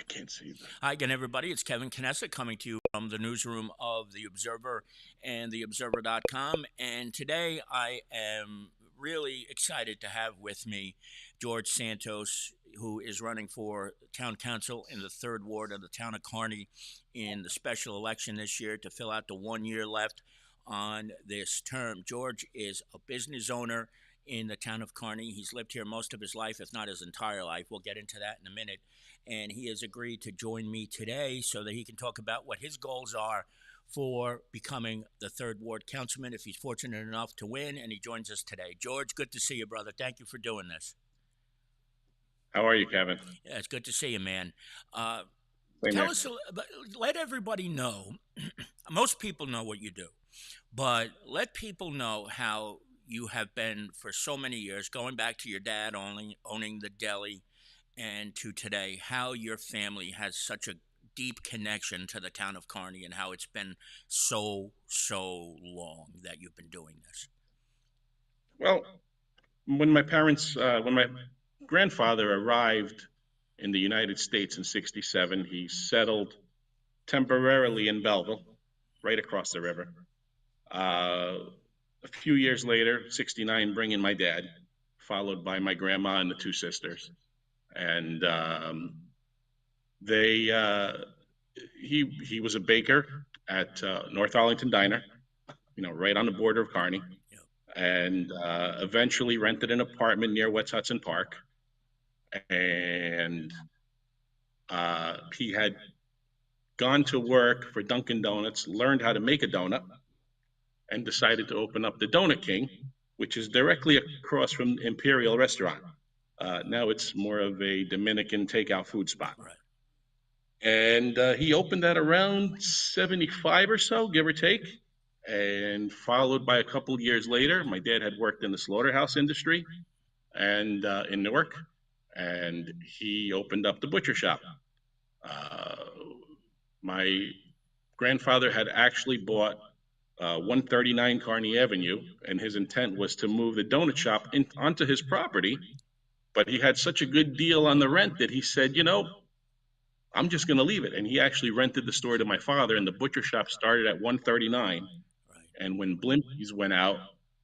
I can't see that. Hi again, everybody. It's Kevin Knesset coming to you from the newsroom of The Observer and TheObserver.com. And today I am really excited to have with me Jorge Santos, who is running for town council in the 3rd Ward of the town of Kearney in the special election this year to fill out the 1 year left on this term. George is a business owner in the town of Kearney. He's lived here most of his life, if not his entire life. We'll get into that in a minute. And he has agreed to join me today so that he can talk about what his goals are for becoming the 3rd Ward councilman if he's fortunate enough to win. And he joins us today. George, good to see you, brother. Thank you for doing this. How are you, Kevin? Yeah, it's good to see you, man. Same Tell here. us, let everybody know. Most people know what you do, but let people know how you have been for so many years, going back to your dad owning the deli and to today, how your family has such a deep connection to the town of Kearney and how it's been so long that you've been doing this. Well, when my grandfather arrived in the United States in '67, he settled temporarily in Belleville, right across the river. A few years later, '69, bring in my dad, followed by my grandma and the 2 sisters. And he was a baker at North Arlington Diner, right on the border of Kearney, Yep. and eventually rented an apartment near West Hudson Park. And he had gone to work for Dunkin' Donuts, learned how to make a donut, and decided to open up the Donut King, which is directly across from Imperial Restaurant. Now it's more of a Dominican takeout food spot. Right. And he opened that around 75 or so, give or take. And followed by a couple of years later, my dad had worked in the slaughterhouse industry and in Newark, and he opened up the butcher shop. My grandfather had actually bought 139 Kearney Avenue, and his intent was to move the donut shop onto his property. But he had such a good deal on the rent that he said, I'm just going to leave it. And he actually rented the store to my father, and the butcher shop started at 139. Right. And when Blimpies went out,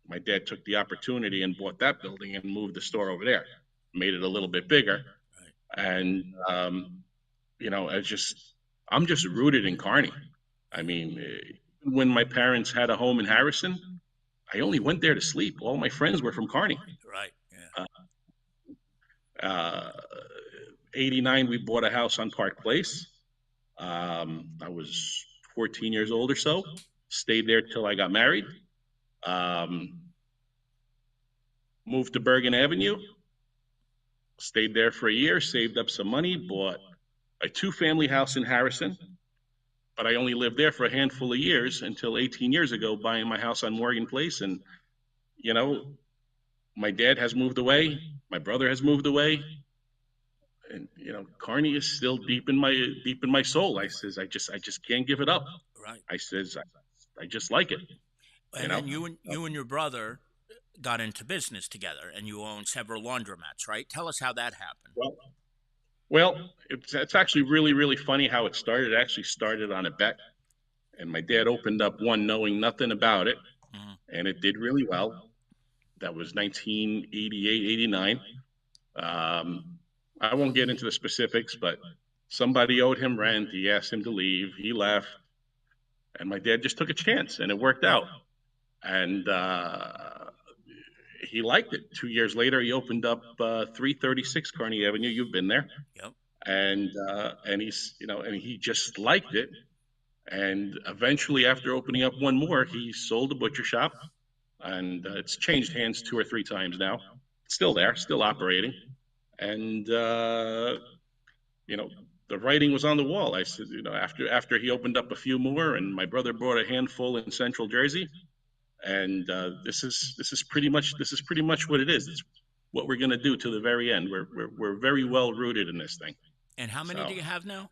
my dad took the opportunity and bought that building and moved the store over there, made it a little bit bigger. Right. And, I'm just rooted in Kearney. I mean, when my parents had a home in Harrison, I only went there to sleep. All my friends were from Kearney. Right. Yeah. 89, we bought a house on Park Place. I was 14 years old or so. Stayed there till I got married. Moved to Bergen Avenue. Stayed there for a year, saved up some money, bought a 2-family house in Harrison. But I only lived there for a handful of years until 18 years ago, buying my house on Morgan Place. And, my dad has moved away. My brother has moved away. And Kearney is still deep in my soul. I says I just can't give it up. Right. I says I just like it. And then you and your brother got into business together, and you own several laundromats, right? Tell us how that happened. Well, it's actually really funny how it started. It actually started on a bet, and my dad opened up one knowing nothing about it, and it did really well. That was 1988, 89. I won't get into the specifics, but somebody owed him rent. He asked him to leave. He left. And my dad just took a chance, and it worked out. And he liked it. 2 years later, he opened up 336 Kearney Avenue. You've been there. Yep. And he just liked it. And eventually, after opening up one more, he sold the butcher shop. And it's changed hands 2 or 3 times now. It's still there, still operating. And the writing was on the wall. I said, after he opened up a few more, and my brother bought a handful in Central Jersey, and this is pretty much what it is. It's what we're going to do to the very end. We're very well rooted in this thing. And how many do you have now?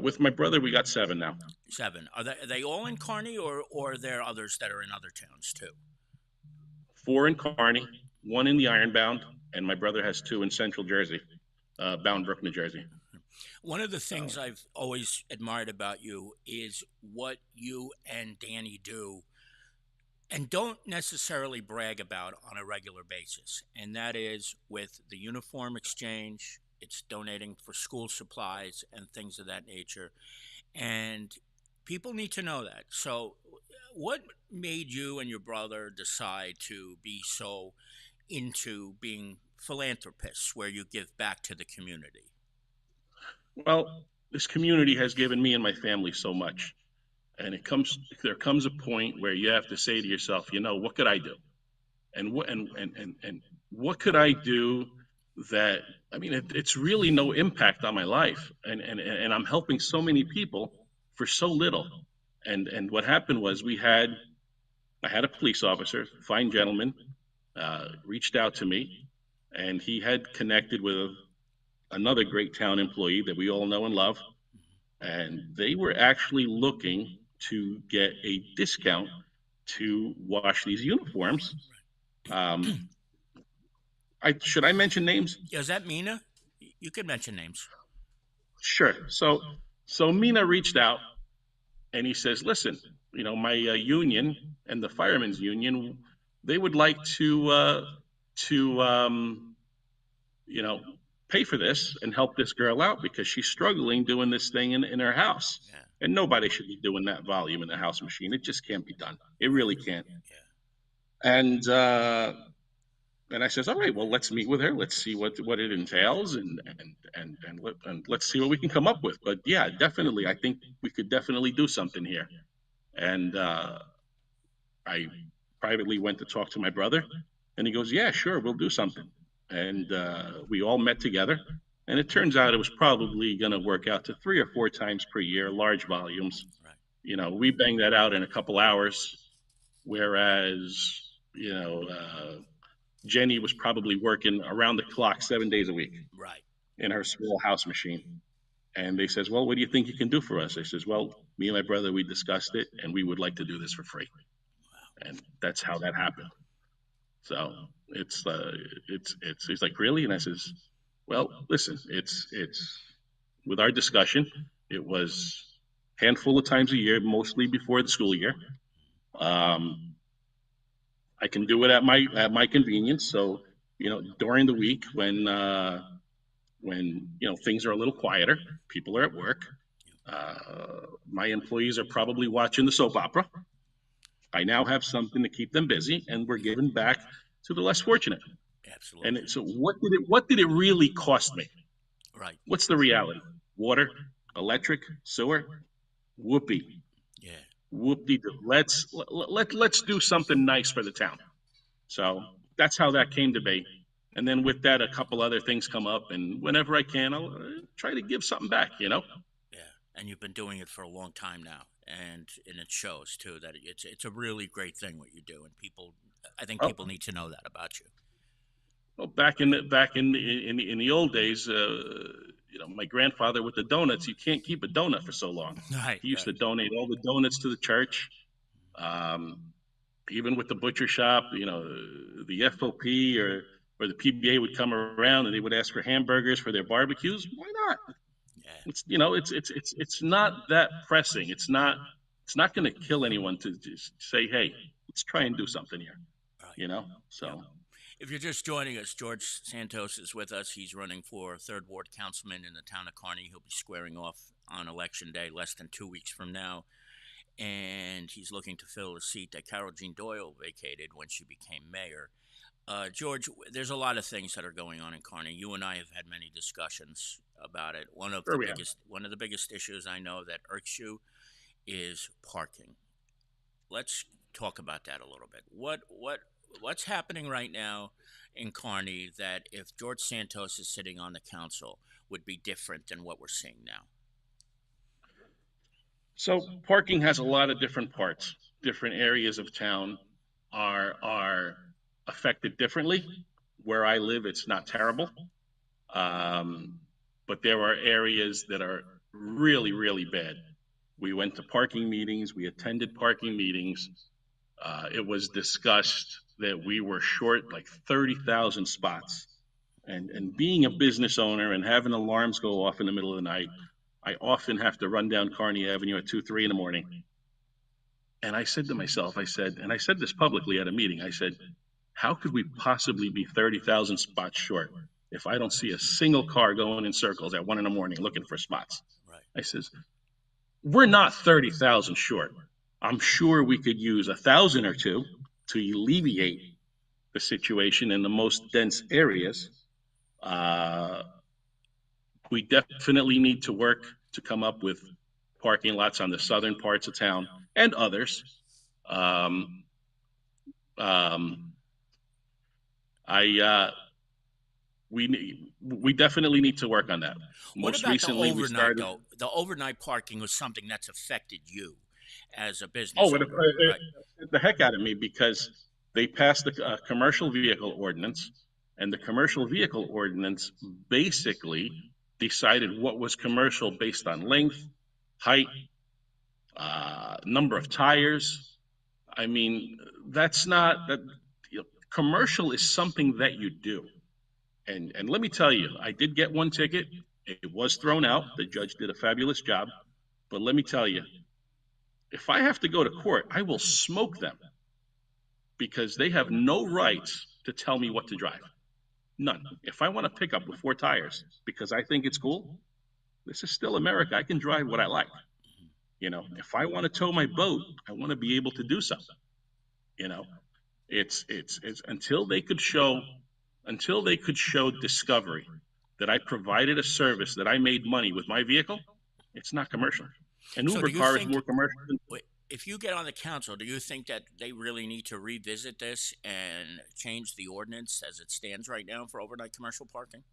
With my brother, we got 7 now. 7. Are they all in Kearney, or are there others that are in other towns too? 4 in Kearney, 1 in the Ironbound, and my brother has 2 in Central Jersey, Bound Brook, New Jersey. One of the things So, I've always admired about you is what you and Danny do and don't necessarily brag about on a regular basis. And that is with the uniform exchange, it's donating for school supplies and things of that nature. And people need to know that. So, what made you and your brother decide to be so into being philanthropists where you give back to the community? well, this community has given me and my family so much. And there comes a point where you have to say to yourself, what could I do? And what could I do that, I mean, it's really no impact on my life. And I'm helping so many people for so little. And what happened was I had a police officer, fine gentleman, reached out to me, and he had connected with another great town employee that we all know and love, and they were actually looking to get a discount to wash these uniforms. Um, should I mention names? Is that Mina? You could mention names. Sure. So Mina reached out, and he says, "Listen, my union and the firemen's union, they would like to you know pay for this and help this girl out because she's struggling doing this thing in her house, Yeah, and nobody should be doing that volume in the house machine. It just can't be done. It really can't." yeah, And I says, "All right, well, let's meet with her. Let's see what it entails, and let's see what we can come up with." But yeah, definitely, I think we could definitely do something here. And I privately went to talk to my brother, and he goes, "Yeah, sure, we'll do something." And we all met together, and it turns out it was probably going to work out to 3 or 4 times per year, large volumes. right. We banged that out in a couple hours, whereas Jenny was probably working around the clock 7 days a week Right. in her small house machine. And they says, "Well, what do you think you can do for us?" I says, "Well, me and my brother, we discussed it, and we would like to do this for free." And that's how that happened. So it's he's like, "Really?" And I says, "Well, listen, it's with our discussion, it was a handful of times a year, mostly before the school year. Um, I can do it at my convenience. So, during the week when things are a little quieter, people are at work. My employees are probably watching the soap opera. I now have something to keep them busy, and we're giving back to the less fortunate. And Absolutely. so, what did it really cost me? Right. What's the reality? Water, electric, sewer, whoopee, Yeah. whoopie do. Let's do something nice for the town. So that's how that came to be. And then with that, a couple other things come up, and whenever I can, I'll try to give something back. Yeah. And you've been doing it for a long time now, and it shows too that it's a really great thing what you do, and people, I think Oh, people need to know that about you. well, back in the old days, my grandfather with the donuts, you can't keep a donut for so long. Right. He used Right. to donate all the donuts to the church. Um, Even with the butcher shop, the FOP or the PBA would come around and they would ask for hamburgers for their barbecues. Why not? Yeah. It's not that pressing. It's not going to kill anyone to just say, "Hey, let's try and do something here." Right. You know. Yep. So If you're just joining us, George Santos is with us. He's running for third ward councilman in the town of Kearney. He'll be squaring off on election day, less than 2 weeks from now, and he's looking to fill a seat that Carol Jean Doyle vacated when she became mayor. George, there's a lot of things that are going on in Kearney. You and I have had many discussions about it. sure we have. One of the biggest issues I know that irks you is parking. Let's talk about that a little bit. What's happening right now in Kearney that if George Santos is sitting on the council would be different than what we're seeing now? So parking has a lot of different parts. Different areas of town are affected differently. Where I live, it's not terrible. Um, but there are areas that are really, really bad. We went to parking meetings, we attended parking meetings. It was discussed that we were short like 30,000 spots And being a business owner and having alarms go off in the middle of the night, I often have to run down Kearney Avenue at 2, 3 in the morning. And I said to myself, and I said this publicly at a meeting, I said, how could we possibly be 30,000 spots short if I don't see a single car going in circles at 1 in the morning looking for spots? Right. I says, we're not 30,000 short. I'm sure we could use 1,000 or two to alleviate the situation in the most dense areas. Uh, we definitely need to work to come up with parking lots on the southern parts of town and others. Um, um, I we definitely need to work on that. What Most about the recently, we overnight started. though? The overnight parking was something that's affected you as a business Oh, owner, right? it the heck out of me because they passed the commercial vehicle ordinance, and the commercial vehicle ordinance basically decided what was commercial based on length, height, number of tires. I mean, that's not that. Commercial is something that you do, and let me tell you, I did get one ticket. It was thrown out. The judge did a fabulous job, but let me tell you, if I have to go to court, I will smoke them because they have no rights to tell me what to drive. None. If I want to pick up with 4 tires because I think it's cool, this is still America. I can drive what I like. If I want to tow my boat, I want to be able to do so. You know, it's until they could show discovery that I provided a service that I made money with my vehicle, it's not commercial. An So, Uber do you car is think more commercial than. if you get on the council, do you think that they really need to revisit this and change the ordinance as it stands right now for overnight commercial parking?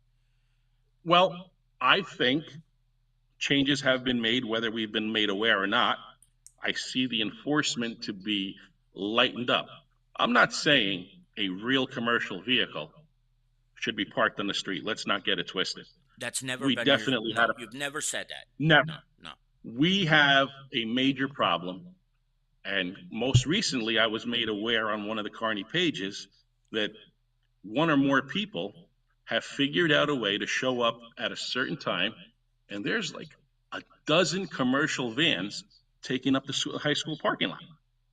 Well, I think changes have been made, whether we've been made aware or not. I see the enforcement to be lightened up. I'm not saying a real commercial vehicle should be parked on the street. Let's not get it twisted. That's never We been your. definitely had No, a you've never said that. never. No, no. We have a major problem. And most recently, I was made aware on one of the Carney pages that one or more people have figured out a way to show up at a certain time, and there's like a dozen commercial vans taking up the high school parking lot.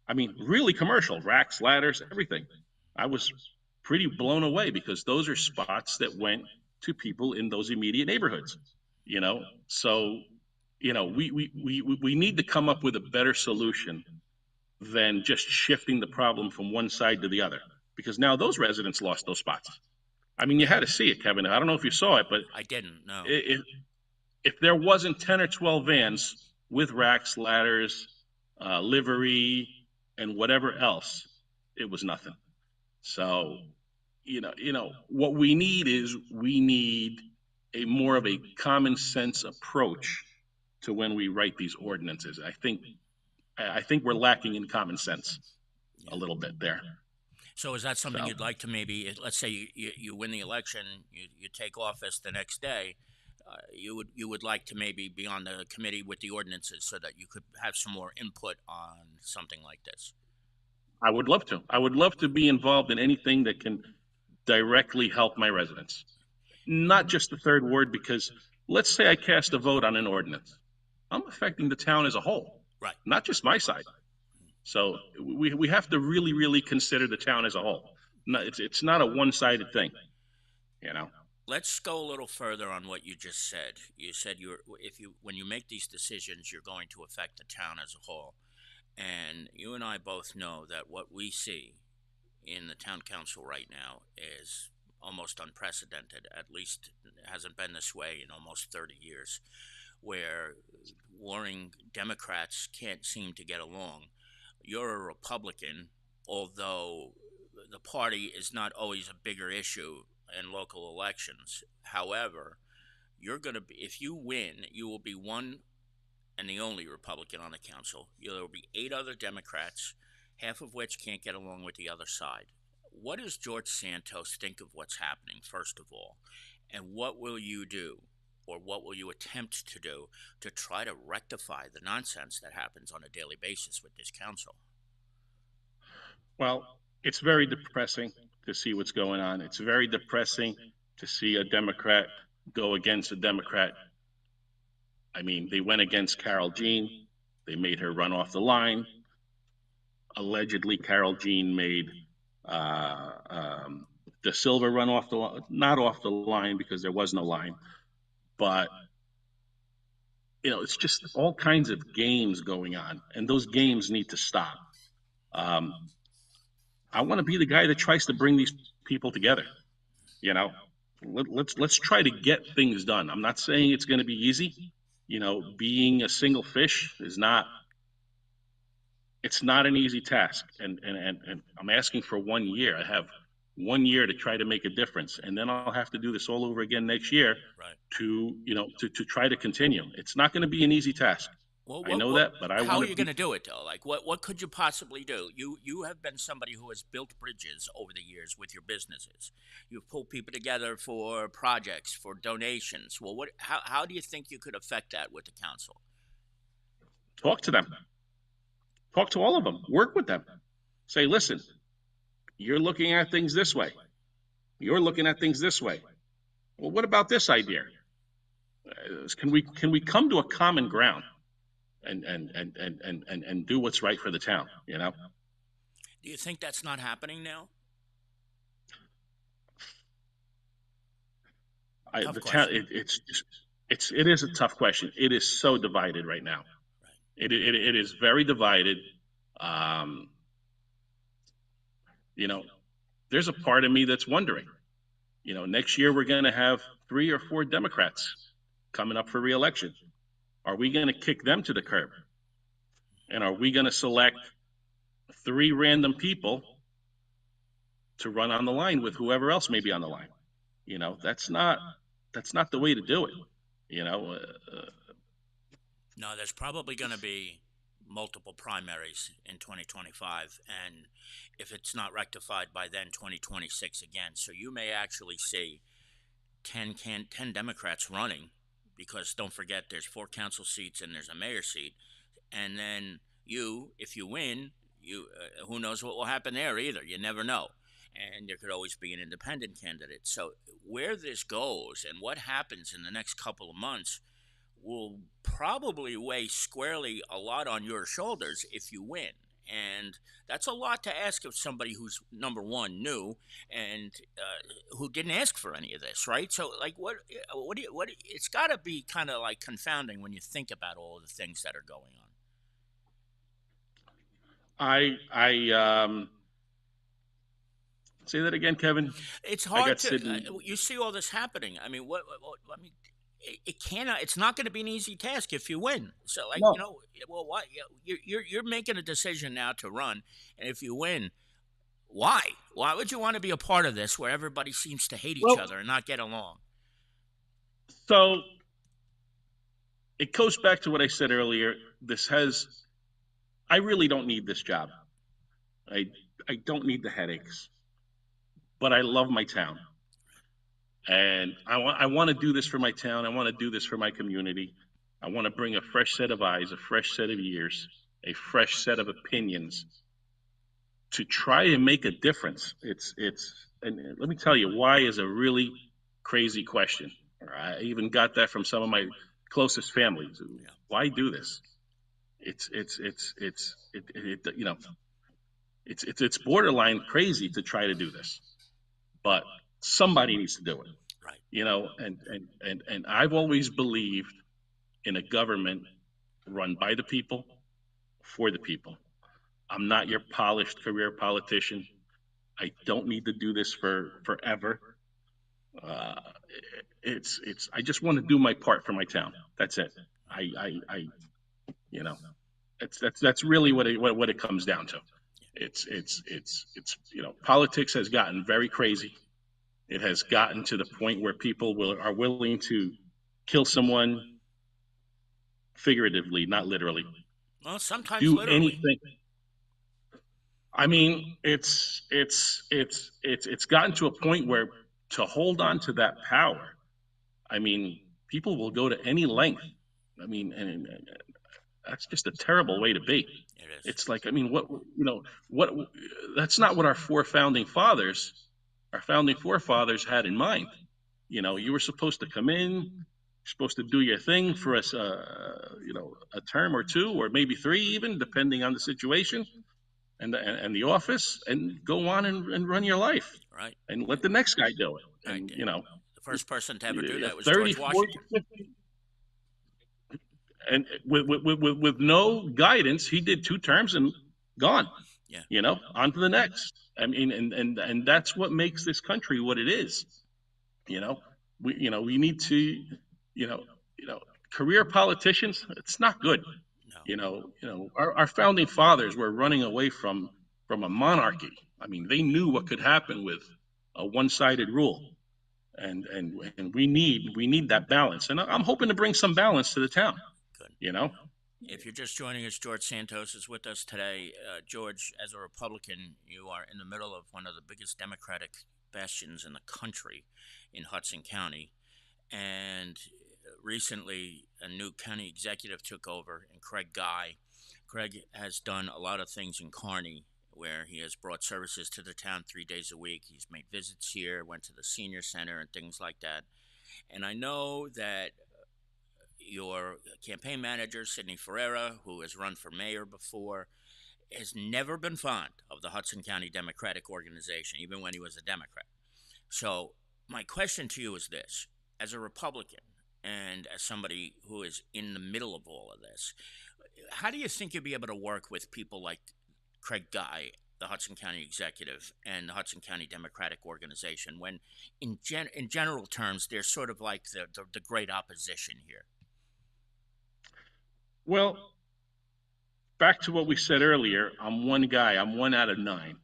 I mean, really commercial, racks, ladders, everything. I was pretty blown away because those are spots that went to people in those immediate neighborhoods. So we need to come up with a better solution than just shifting the problem from one side to the other, because now those residents lost those spots. I mean, you Yeah, had to see it, Kevin. I don't know if you saw it, but I didn't. No. if, if there wasn't 10 or 12 vans with racks, ladders, livery, and whatever else, it was nothing. So, what we need a more of a common sense approach to when we write these ordinances. I think we're lacking in common sense a Yeah. little bit there. So is that something So you'd like to maybe, let's say you win the election, you take office the next day, you would like to maybe be on the committee with the ordinances so that you could have some more input on something like this. I would love to. I would love to be involved in anything that can directly help my residents, not just the third ward, because let's say I cast a vote on an ordinance. I'm affecting the town as a whole, Right. not just my side. So we have to really, really consider the town as a whole. No, it's not a one-sided thing, you know. Let's go a little further on what you just said. You said when you make these decisions, you're going to affect the town as a whole. And you and I both know that what we see in the town council right now is almost unprecedented. At least it hasn't been this way in almost 30 years, where warring Democrats can't seem to get along. You're a Republican, although the party is not always a bigger issue in local elections. However, you're going to be, if you win, you will be one and the only Republican on the council. There will be 8 other Democrats, half of which can't get along with the other side. What does George Santos think of what's happening, first of all? And what will you do, or what will you attempt to do, to try to rectify the nonsense that happens on a daily basis with this council? Well, it's very depressing to see what's going on. It's very depressing to see a Democrat go against a Democrat. I mean, they went against Carol Jean. They made her run off the line. Allegedly, Carol Jean made De Silva run off not off the line because there was no line, but it's just all kinds of games going on, and those games need to stop. Um, I want to be the guy that tries to bring these people together. You know, let's try to get things done. I'm not saying it's going to be easy. Being a single fish is not. It's not an easy task, and I'm asking for 1 year. I have 1 year to try to make a difference, and then I'll have to do this all over again next year Right. to try to continue. It's not going to be an easy task. Well, I know that, but I how want are to you be. going to do it though? Like, what could you possibly do? You have been somebody who has built bridges over the years with your businesses. You've pulled people together for projects, for donations. Well, how do you think you could affect that with the council? Talk to them. Talk to all of them. Work with them. Say, listen, you're looking at things this way. You're looking at things this way. Well, what about this idea? Can we come to a common ground and do what's right for the town? Do you think that's not happening now? Tough The town. question. It is a tough question. It is so divided right now. Right. It is very divided. Um, you know, there's a part of me that's wondering. Next year we're going to have 3 or 4 Democrats coming up for reelection. Are we going to kick them to the curb? And are we going to select 3 random people to run on the line with whoever else may be on the line? That's not the way to do it. You know, uh, No, there's probably going to be multiple primaries in 2025, and if it's not rectified by then, 2026 again. So you may actually see 10 Democrats running, because don't forget there's 4 council seats and there's a mayor seat, and then if you win, who knows what will happen there either. You never know, and there could always be an independent candidate. So where this goes and what happens in the next couple of months will probably weigh squarely a lot on your shoulders if you win. And that's a lot to ask of somebody who's number one new and who didn't ask for any of this, right? So, like, what? It's got to be kind of like confounding when you think about all of the things that are going on. I say that again, Kevin. It's I hard got to. sitting. You see all this happening. I mean, I mean, it cannot. It's not going to be an easy task if you win. So, like, No. well, why? You're making a decision now to run, and if you win, why? Why would you want to be a part of this where everybody seems to hate each Well, other and not get along? so it goes back to what I said earlier. I really don't need this job. I I don't need the headaches, but I love my town, and I want to do this for my town. I want to do this for my community. I want to bring a fresh set of eyes, a fresh set of ears, a fresh set of opinions to try and make a difference. And let me tell you why is a really crazy question. I even got that from some of my closest families. Yeah. Why do this? It's it's borderline crazy to try to do this, but somebody needs to do it. Right. And I've always believed in a government run by the people for the people. I'm not your polished career politician. I don't need to do this for forever. Uh, I just want to do my part for my town. That's it. I you know, that's really what it comes down to. It's politics has gotten very crazy. It has gotten to the point where people are willing to kill someone figuratively, not literally. Well, sometimes Do literally. anything. I mean, it's gotten to a point where to hold on to that power, I mean, people will go to any length. I mean, and that's just a terrible way to be. It is. It's like, I mean, what? That's not what our founding forefathers had in mind. You were supposed to come in, you're supposed to do your thing for us, a term or two, or maybe three, even depending on the situation and the office, and go on and run your life, Right. and let the next guy do it. Right. And The first person to ever do that was 30, George 40, Washington. 50, and with no guidance, he did 2 terms and gone. Yeah. On to the next. I mean, and that's what makes this country what it is. You know, we need to, you know, you know, career politicians. It's not good. No. Our founding fathers were running away from a monarchy. I mean, they knew what could happen with a one-sided rule, and we need that balance. And I'm hoping to bring some balance to the town. Good. You know. If you're just joining us, George Santos is with us today. George, as a Republican, you are in the middle of one of the biggest Democratic bastions in the country in Hudson County. And recently, a new county executive took over, and Craig Guy. Craig has done a lot of things in Kearney, where he has brought services to the town 3 days a week. He's made visits here, went to the senior center, and things like that. And I know that your campaign manager, Sidney Ferreira, who has run for mayor before, has never been fond of the Hudson County Democratic Organization, even when he was a Democrat. So my question to you is this: as a Republican and as somebody who is in the middle of all of this, how do you think you'll be able to work with people like Craig Guy, the Hudson County executive, and the Hudson County Democratic Organization, when in general terms they're sort of like the great opposition here? Well, back to what we said earlier, I'm one guy. I'm one out of nine.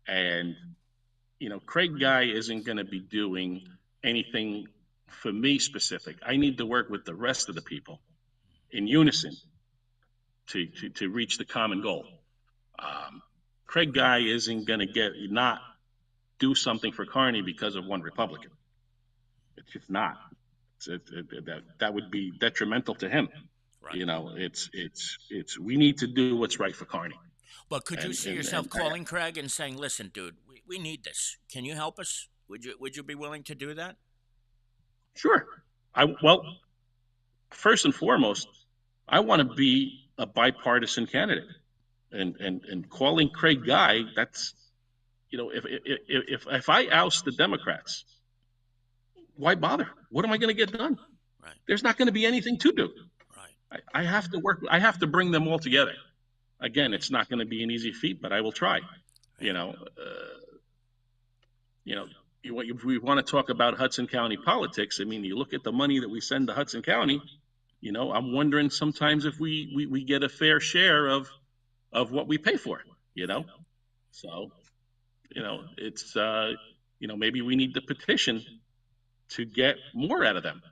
And, Craig Guy isn't going to be doing anything for me specific. I need to work with the rest of the people in unison to reach the common goal. Craig Guy isn't going to not do something for Kearney because of one Republican. It's just not. That would be detrimental to him. Right. We need to do what's right for Kearney. But could you see yourself calling Craig and saying, "Listen, dude, we need this. Can you help us?" Would you be willing to do that? Sure. First and foremost, I want to be a bipartisan candidate, and calling Craig Guy. That's if I oust the Democrats, why bother? What am I going to get done? Right. There's not going to be anything to do. Right. I have to work. I have to bring them all together. Again, it's not going to be an easy feat, but I will try. Right. If we want to talk about Hudson County politics, I mean, you look at the money that we send to Hudson County. I'm wondering sometimes if we get a fair share of what we pay for. So it's maybe we need to petition to get more out of them.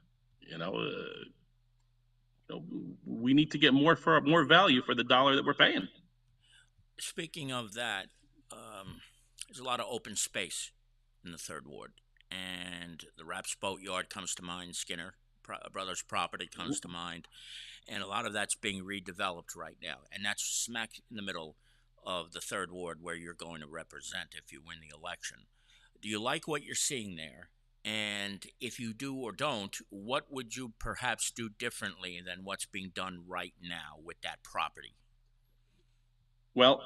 We need to get more value for the dollar that we're paying. Speaking of that, there's a lot of open space in the Third Ward, and the Raps Boatyard comes to mind. Skinner Brothers property comes to mind, and a lot of that's being redeveloped right now, and that's smack in the middle of the Third Ward where you're going to represent if you win the election. Do you like what you're seeing there? And if you do or don't, what would you perhaps do differently than what's being done right now with that property? Well,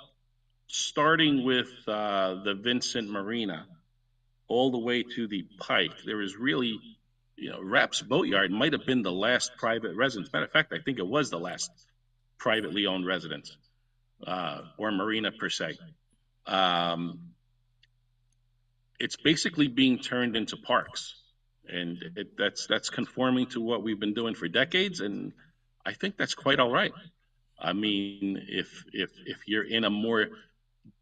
starting with the Vincent Marina all the way to the Pike, there is really, Raps Boatyard might have been the last private residence. Matter of fact, I think it was the last privately owned residence or marina per se. It's basically being turned into parks, and that's conforming to what we've been doing for decades, and I think that's quite all right. I mean, if you're in a more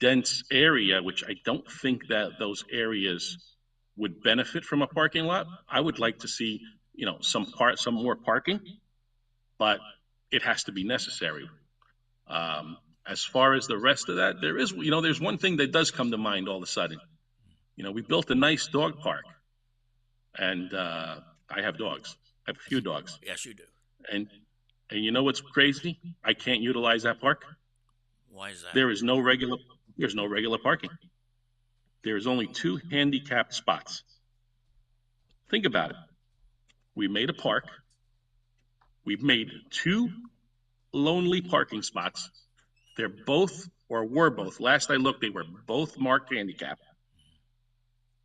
dense area, which I don't think that those areas would benefit from a parking lot, I would like to see some more parking, but it has to be necessary. As far as the rest of that, there's one thing that does come to mind all of a sudden. We built a nice dog park, and I have dogs. I have a few dogs. Yes, you do. And you know what's crazy? I can't utilize that park. Why is that? There's no regular parking. There's only 2 handicapped spots. Think about it. We made a park. We've made two lonely parking spots. They're both, or were both, last I looked, they were both marked handicap.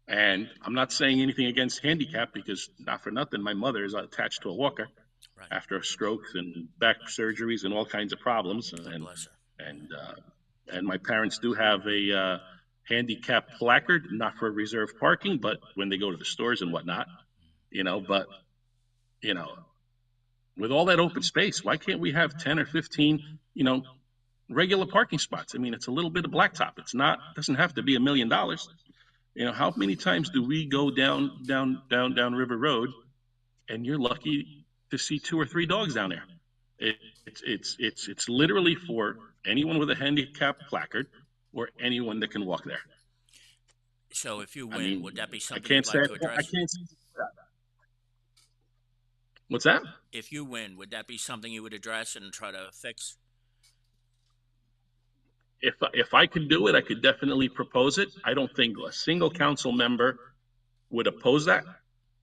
And I'm not saying anything against handicap because, not for nothing, my mother is attached to a walker Right. after strokes and back surgeries and all kinds of problems. God bless her. And and my parents do have a handicap placard, not for reserved parking, but when they go to the stores and whatnot, you know. But you know, with all that open space, why can't we have 10 or 15, regular parking spots? I mean, it's a little bit of blacktop. It's not, doesn't have to be $1 million. How many times do we go down River Road and you're lucky to see two or three dogs down there? It's literally for anyone with a handicap placard or anyone that can walk there. So if you I win, would mean, that be I something can't you'd say like to I address? can't say that. What's that? If you win, would that be something you would address and try to fix? If I could do it, I could definitely propose it. I don't think a single council member would oppose that.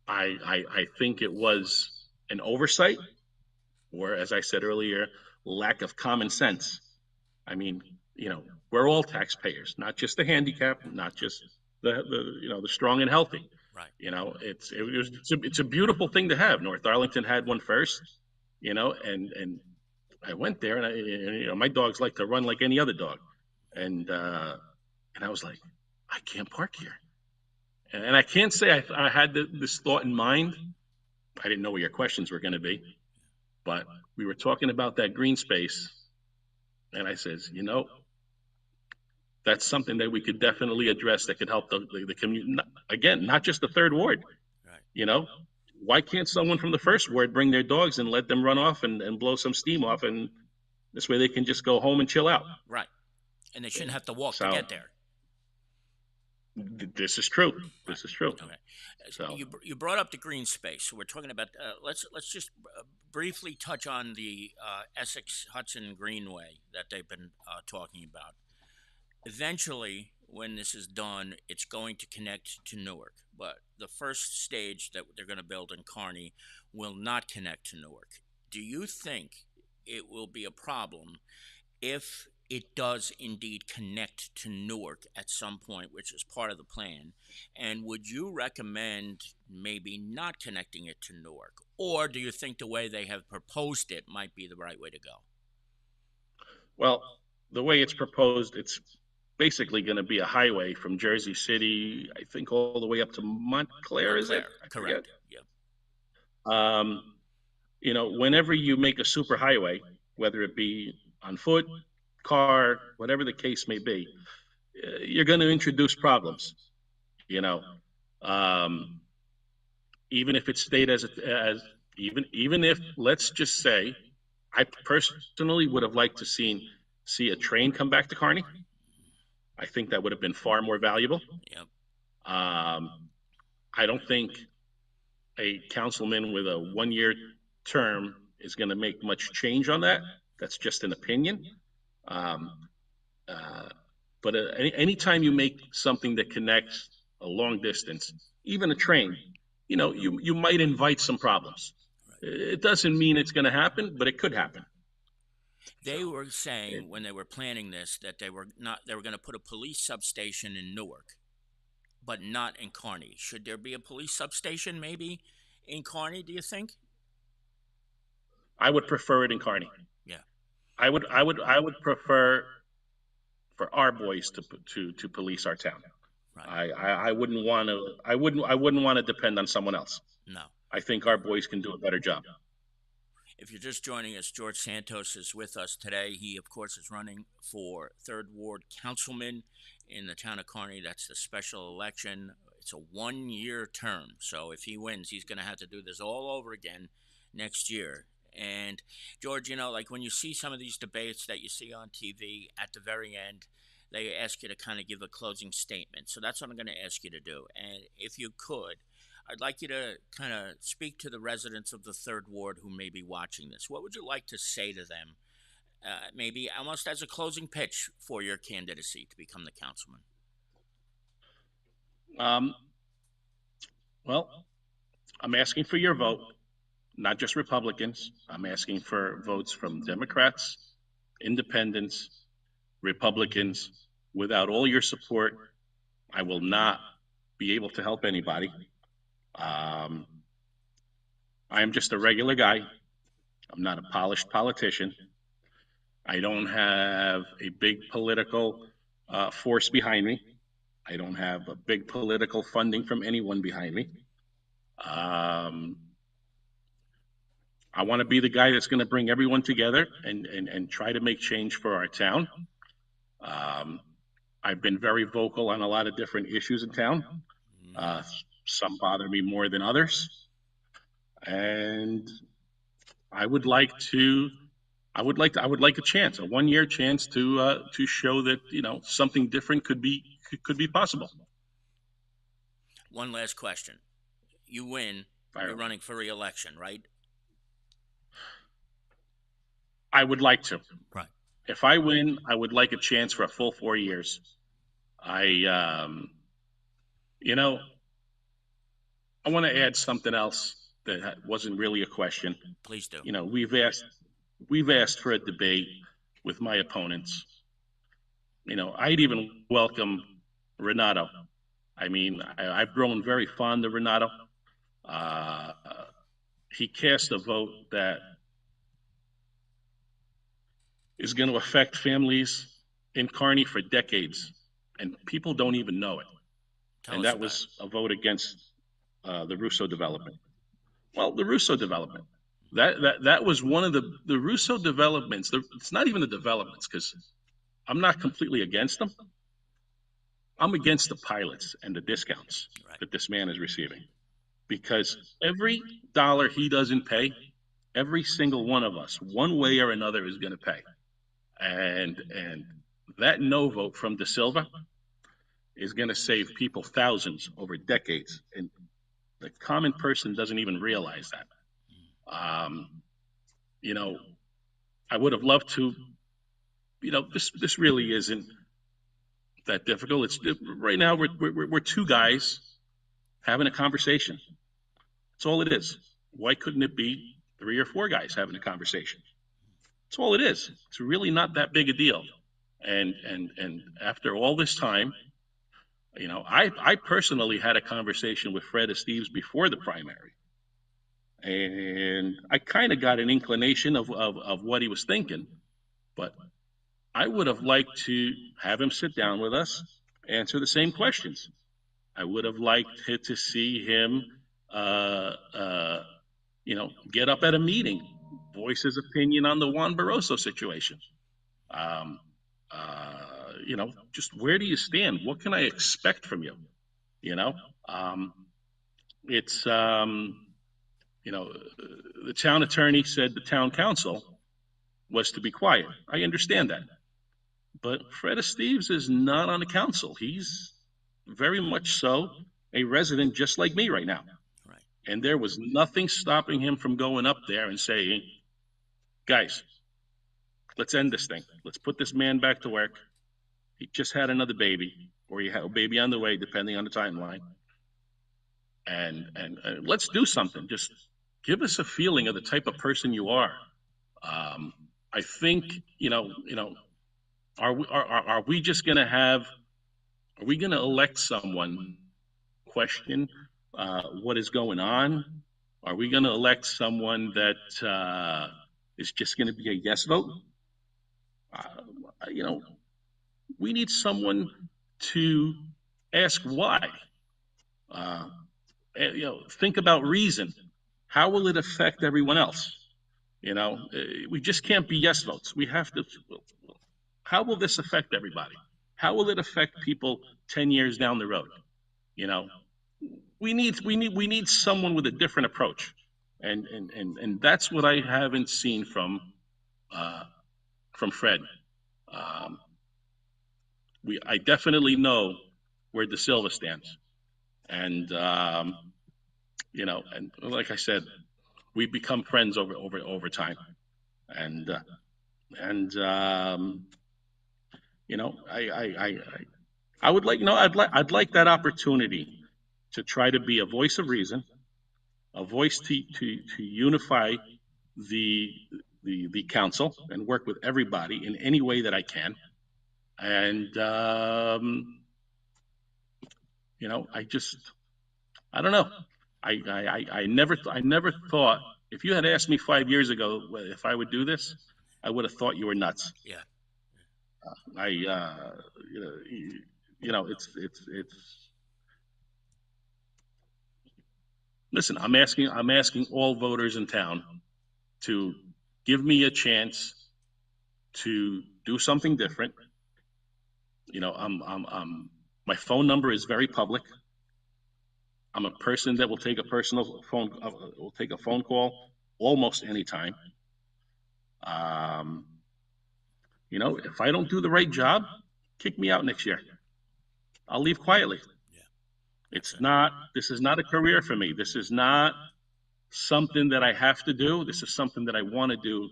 I think it was an oversight, or as I said earlier, lack of common sense. I mean, we're all taxpayers, not just the handicapped, not just the strong and healthy. Right. It's a beautiful thing to have. North Arlington had one first, and I went there, and my dogs like to run like any other dog, and I was like, I can't park here, and I can't say I had this thought in mind. I didn't know what your questions were going to be, but we were talking about that green space, and I says, that's something that we could definitely address that could help the community. Again, not just the third ward. Right. You know, why can't someone from the first ward bring their dogs and let them run off and blow some steam off, and this way they can just go home and chill out. Right. And they shouldn't have to walk to So get there. this is true. Right. This is true. Okay. So You brought up the green space. So we're talking about. Let's just briefly touch on the Essex Hudson Greenway that they've been talking about. Eventually, when this is done, it's going to connect to Newark. But the first stage that they're going to build in Kearney will not connect to Newark. Do you think it will be a problem if it does indeed connect to Newark at some point, which is part of the plan? And would you recommend maybe not connecting it to Newark? Or do you think the way they have proposed it might be the right way to go? well, the way it's proposed, it's basically going to be a highway from Jersey City, I think, all the way up to Montclair. Is it? Montclair, I forget. correct. Yeah. Um, whenever you make a super highway, whether it be on foot, car, whatever the case may be, you're going to introduce problems. You know, um, even if it stayed as even if, let's just say, I personally would have liked to see a train come back to Kearney. I think that would have been far more valuable. Yep. Um, I don't think a councilman with a 1 year term is going to make much change on that. That's just an opinion. Um, uh, but anytime you make something that connects a long distance, even a train, you might invite some problems. Right. It doesn't mean it's going to happen, but it could happen. They So, were it, saying when they were planning this that they were going to put a police substation in Newark, but not in Kearney. Should there be a police substation maybe in Kearney, do you think? I would prefer it in Kearney. Yeah. I would prefer for our boys to police our town. Right. I wouldn't want to. I wouldn't want to depend on someone else. No. I think our boys can do a better job. If you're just joining us, George Santos is with us today. He, of course, is running for 3rd Ward Councilman in the town of Kearney. That's the special election. It's a 1 year term. So if he wins, he's going to have to do this all over again next year. And, George, like when you see some of these debates that you see on TV at the very end, they ask you to kind of give a closing statement. So that's what I'm going to ask you to do. And if you could, I'd like you to kind of speak to the residents of the 3rd Ward who may be watching this. What would you like to say to them, maybe almost as a closing pitch for your candidacy to become the councilman? Um, well, I'm asking for your vote, not just Republicans. I'm asking for votes from Democrats, independents, Republicans. Without all your support, I will not be able to help anybody. Um, I am just a regular guy. I'm not a polished politician. I don't have a big political force behind me. I don't have a big political funding from anyone behind me. Um, I want to be the guy that's going to bring everyone together and try to make change for our town. Um, I've been very vocal on a lot of different issues in town. Mm. Uh, some bother me more than others, and I would like to. I would like a chance, a 1 year chance to show that something different could be possible. One last question. You win, Fire you're away. running for re-election, right? I would like to. Right. If I win, I would like a chance for a full 4 years. I, you know, I want to add something else that wasn't really a question. Please do. We've asked for a debate with my opponents. I'd even welcome Renato. I mean, I've grown very fond of Renato. Uh, he cast a vote that is going to affect families in Kearney for decades, and people don't even know it. Tell And us that about it. was a vote against the Russo development. Well, the Russo development. That was one of the Russo developments. It's not even the developments because I'm not completely against them. I'm against the pilots and the discounts Right. that this man is receiving because every dollar he doesn't pay, every single one of us, one way or another, is going to pay. And that no vote from De Silva is going to save people thousands over decades, and the common person doesn't even realize that. Um, you know, I would have loved to. This really isn't that difficult. It's right now we're two guys having a conversation. That's all it is. Why couldn't it be three or four guys having a conversation? That's all it is. It's really not that big a deal. And after all this time, I personally had a conversation with Fred Esteves before the primary, and I kind of got an inclination of what he was thinking, but I would have liked to have him sit down with us, answer the same questions. I would have liked to see him, get up at a meeting, voice his opinion on the Juan Barroso situation. Um, just where do you stand? What can I expect from you? You know, um, it's you know, the town attorney said the town council was to be quiet. I understand that, but Fred Esteves is not on the council. He's very much so a resident, just like me right now. Right. And there was nothing stopping him from going up there and saying, "Guys, let's end this thing. Let's put this man back to work. He just had another baby, or he had a baby on the way, depending on the timeline. And let's do something. Just give us a feeling of the type of person you are." I think are we just going to have? Are we going to elect someone question what is going on? Are we going to elect someone that is just going to be a yes vote? Uh, you know, we need someone to ask why. Uh, think about reason. How will it affect everyone else? We just can't be yes votes. We have to. How will this affect everybody? How will it affect people 10 years down the road? You know, we need someone with a different approach, and that's what I haven't seen uh, from Fred. Um, I definitely know where De Silva stands, and and like I said, we've become friends over time, and and I would like I'd like that opportunity to try to be a voice of reason, a voice to unify the the council and work with everybody in any way that I can. And I just I don't know. I never thought, if you had asked me 5 years ago if I would do this, I would have thought you were nuts. Yeah. I you know it's listen. I'm asking all voters in town to give me a chance to do something different. My phone number is very public. I'm a person that will take a personal phone will take a phone call almost anytime. Um, if I don't do the right job, kick me out next year. I'll leave quietly. Yeah. That's It's it. not. This is not a career for me. This is not something that I have to do. This is something that I want to do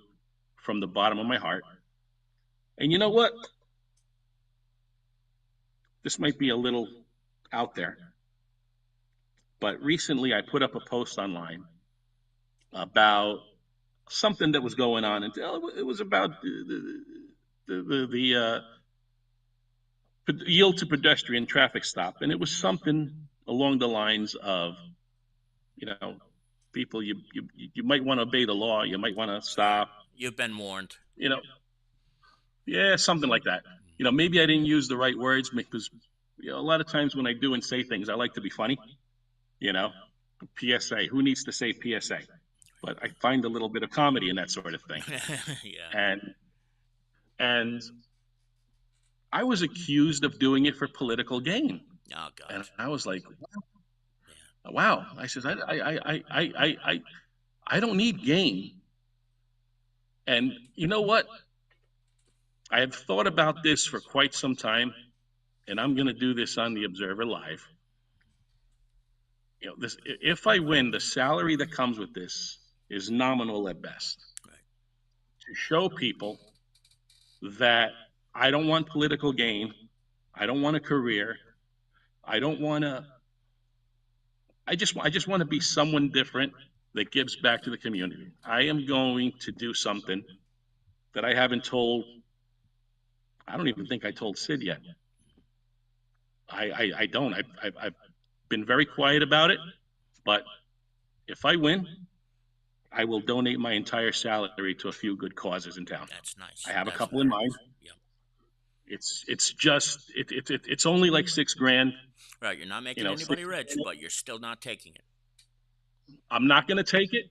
from the bottom of my heart. And you know what? This might be a little out there, but recently I put up a post online about something that was going on, and it was about the yield to pedestrian traffic stop, and it was something along the lines of, you know, people, you might want to obey the law, you might want to Right. stop, You've been warned. you know, yeah, something like that. Maybe I didn't use the right words because a lot of times when I do and say things, I like to be funny. You know, PSA. Who needs to say PSA? But I find a little bit of comedy in that sort of thing. Yeah. And and I was accused of doing it for political gain, Oh and God. I was like, Yeah. wow. I says, I don't need gain. And you know what? I have thought about this for quite some time, and I'm going to do this on the Observer Live. If I win, the salary that comes with this is nominal at best. Right. To show people that I don't want political gain, I don't want a career, I don't want to. I just want to be someone different that gives back to the community. I am going to do something that I haven't told. I don't even think I told Sid yet. I don't. I've been very quiet about it, but if I win, I will donate my entire salary to a few good causes in town. That's I nice. have a That's couple in very mind. nice. Yeah. It's just it's only like 6 grand. Right. You're not making anybody Six. rich, but you're still not taking it. I'm not going to take it.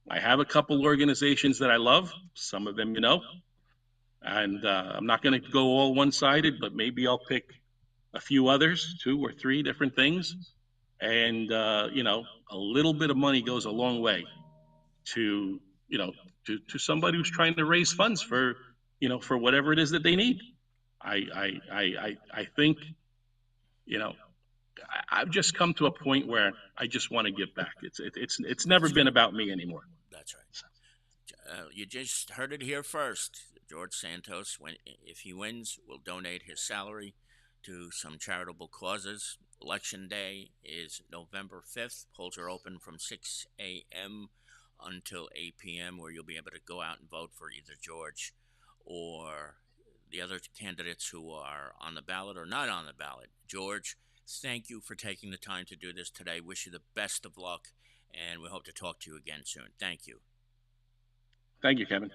I have a couple organizations that I love. Some of them, and I'm not going to go all one-sided, but maybe I'll pick a few others, 2 or 3 different things, and a little bit of money goes a long way to to somebody who's trying to raise funds for for whatever it is that they need. I think you know I've just come to a point where I just want to give back. It's never That's been right. about me anymore. That's right. You just heard it here first. George Santos, when if he wins, will donate his salary to some charitable causes. Election day is November 5th. Polls are open from 6 a.m. until 8 p.m., where you'll be able to go out and vote for either George or the other candidates who are on the ballot or not on the ballot. George, thank you for taking the time to do this today. Wish you the best of luck, and we hope to talk to you again soon. Thank you. Thank you, Kevin.